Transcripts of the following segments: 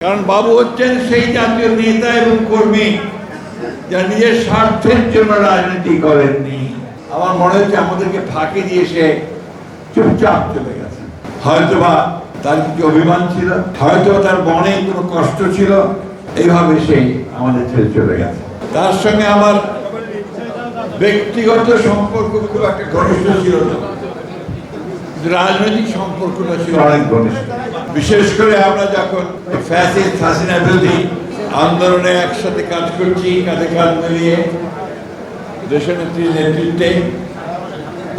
কারণ বাবু হচ্ছেন সেই জাতীয় নেতা এবং কর্মী যারা নিজের স্বার্থের জন্য রাজনীতি করেননি। আমার মনে হচ্ছে আমাদেরকে ফাঁকি দিয়ে সে চুপচাপ চলে গেছে। হয়তোবা তার কিছু অভিমান ছিল, হয়তো তার মনে কোনো কষ্ট ছিল, এইভাবে সে আমাদের ছেড়ে চলে গেছে। তার সঙ্গে আমার ব্যক্তিগত সম্পর্ক খুব একটা ঘনিষ্ঠ ছিল না, রাজনৈতিক সম্পর্কটা ছিল অনেক ঘনিষ্ঠ। বিশেষ করে আমরা যখন ফ্যাসিস্ট হাসিনা বিরোধী আন্দোলনে একসাথে কাজ করছি, কাঁধে কাঁধ মিলিয়ে দেশনেত্রীর নেতৃত্বে,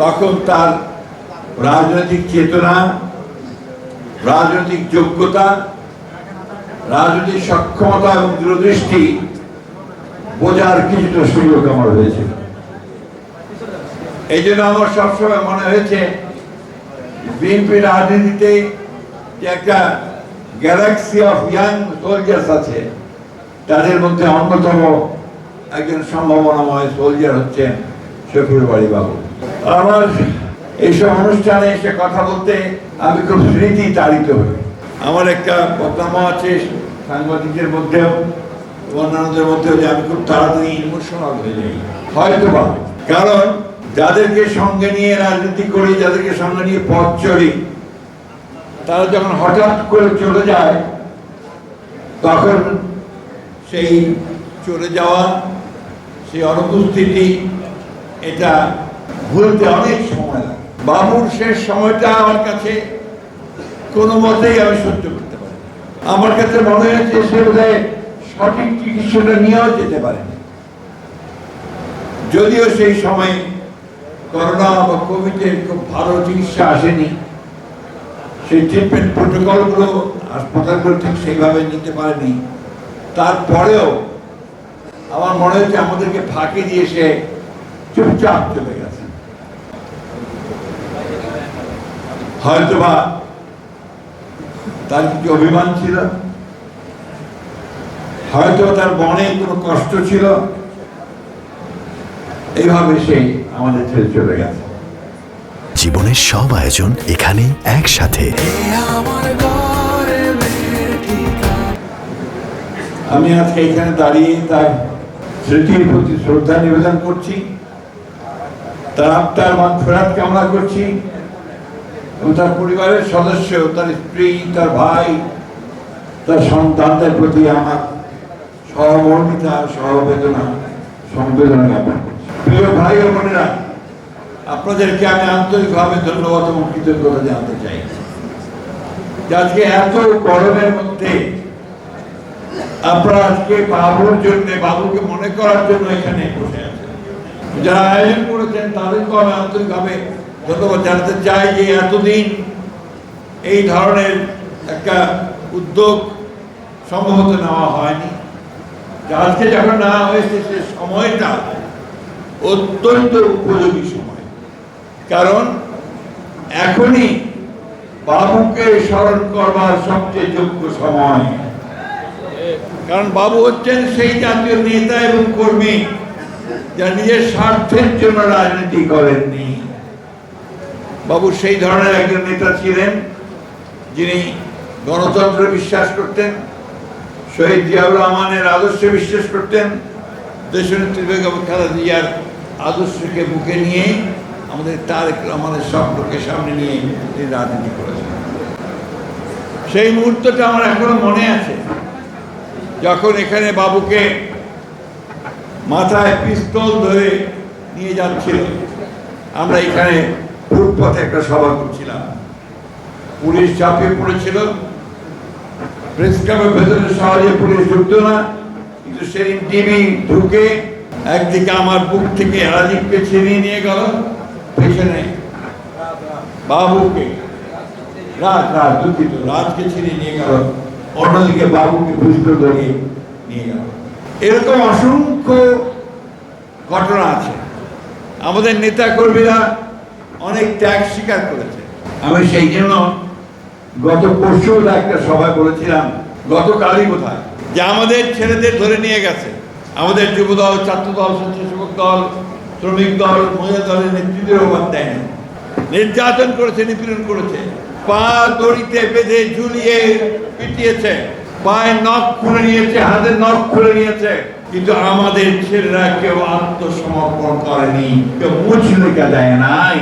তখন তার রাজনৈতিক চেতনা, রাজনৈতিক যোগ্যতা, রাজনৈতিক সক্ষমতা এবং দূরদৃষ্টি বোঝার কিছুটা সুযোগ আমার হয়েছিল। এই জন্য আমার সবসময় মনে হয়েছে বিএনপি রাজনীতিতে যে একটা গ্যালাক্সি অফ ইয়াং সোলজার্স আছে, তাদের মধ্যে অন্যতম একজন সম্ভাবনাময় সোলজার হচ্ছেন শফিউল বারী বাবু। আমার এইসব অনুষ্ঠানে এসে কথা বলতে আমি খুব স্মৃতি তাড়িত হই। আমার একটা বদনামও আছে সাংবাদিকদের মধ্যেও, অন্যান্যদের মধ্যেও, যে আমি খুব তাড়াতাড়ি ইমোশনাল হয়ে যাই। হয়তোবা কারণ যাদেরকে সঙ্গে নিয়ে রাজনীতি করি, যাদেরকে সঙ্গে নিয়ে পথ চলি, তারা যখন হঠাৎ করে চলে যায়, তখন সেই চলে যাওয়া, সেই অনুপস্থিতি, এটা ভুলতে অনেক সময় লাগে। বাবুর শেষ সময়টা আমার কাছে কোনো মতেই আমি সহ্য করতে পারি। আমার কাছে মনে হয়েছে সে বোধহয় সঠিক চিকিৎসাটা নিয়েও যেতে পারেনি। যদিও সেই সময় করোনা বা কোভিডের খুব ভালো চিকিৎসা আসেনি, সেই ট্রিটমেন্ট প্রোটোকলগুলো হাসপাতালগুলো ঠিক সেইভাবে নিতে পারেনি, তারপরেও আমার মনে হচ্ছে আমাদেরকে ফাঁকি দিয়ে সে চুপচাপ চলে গেছে। হয়তোবা তার কিছু অভিমান ছিল, হয়তো তার মনে কোনো কষ্ট ছিল, এইভাবে সে আমাদের ছেড়ে চলে গেছে। জীবনের সব আয়োজন এখানে একসাথে। আমি আজকে এখানে দাঁড়িয়ে তার স্মৃতির প্রতি শ্রদ্ধা নিবেদন করছি, তার আত্মার মাগফিরাত কামনা করছি, এবং তার পরিবারের সদস্য, তার স্ত্রী, তার ভাই, তার সন্তানদের প্রতি আমার সহমর্মিতা, সহবেদনা, সমবেদনা জ্ঞাপন করছি। প্রিয় ভাই ও বোনেরা, আপনাদেরকে আমি আন্তরিকভাবে ধন্যবাদ এবং কৃতজ্ঞতা জানাতে চাই যে আজকে এত গরমের মধ্যে আপনারা আজকে বাবুর জন্য, বাবুকে মনে করার জন্য এখানে বসে আছেন। যারা আয়োজন করেছেন তাদেরকেও আমি আন্তরিকভাবে ধন্যবাদ জানাতে চাই যে এতদিন এই ধরনের একটা উদ্যোগ সম্ভবত নেওয়া হয়নি। আজকে যখন নেওয়া হয়েছে সে সময়টা অত্যন্ত উপযোগী সময়, কারণ এখনই বাবুকে স্মরণ করবার সবচেয়ে যোগ্য সময়। কারণ বাবু হচ্ছেন সেই জাতীয় নেতা এবং কর্মী যারা নিজের স্বার্থের জন্য রাজনীতি করেননি। বাবু সেই ধরনের একজন নেতা ছিলেন যিনি গণতন্ত্রে বিশ্বাস করতেন, শহীদ জিয়াউর রহমানের আদর্শে বিশ্বাস করতেন, দেশনেত্রী বেগম খালেদা জিয়ার আদর্শকে বুকে নিয়ে আমাদের তারেক রহমানের স্বপ্নকে সামনে নিয়ে তিনি রাজনীতি করেছেন। সেই মুহূর্তটা আমার এখনো মনে আছে, যখন এখানে বাবুকে মাথায় পিস্তল ধরে নিয়ে যাচ্ছিল। আমরা এখানে ফুটপাথে একটা সভা করছিলাম, পুলিশ চাপিয়ে পড়েছিল, প্রেস ক্লাবের ভেতরে সহজে পুলিশ ঢুকতো না, কিন্তু সেদিন টিভি ঢুকে একদিকে আমার বুক থেকে রাজীবকে ছিনিয়ে নিয়ে গেল, পেছনে বাবুকে রাজকে ছিনিয়ে নিয়ে গেল, অন্যদিকে বাবুকে পিস্তল ধরিয়ে নিয়ে গেল। এরকম অসংখ্য ঘটনা আছে। আমাদের নেতা কর্মীরা অনেক ত্যাগ স্বীকার করেছে। আমি সেই জন্য গত পরশু একটা সভায় বলেছিলাম, গতকালই বোধহয়, যে আমাদের ছেলেদের ধরে নিয়ে গেছে, আমাদের যুবদল, ছাত্রদল, স্বেচ্ছাসেবক দল, শ্রমিক দল, মহিলা দলের নেতৃত্বের বাদ দেয়নি, নির্যাতন করেছে, নিপীড়ন করেছে, পা দড়িতে বেঁধে ঝুলিয়ে পিটিয়েছে, পায়ে নখ খুলে নিয়েছে, হাতের নখ খুলে নিয়েছে, কিন্তু আমাদের ছেলেরা কেউ আত্মসমর্পণ করেনি, কেউ মুচলেখা দেয় নাই।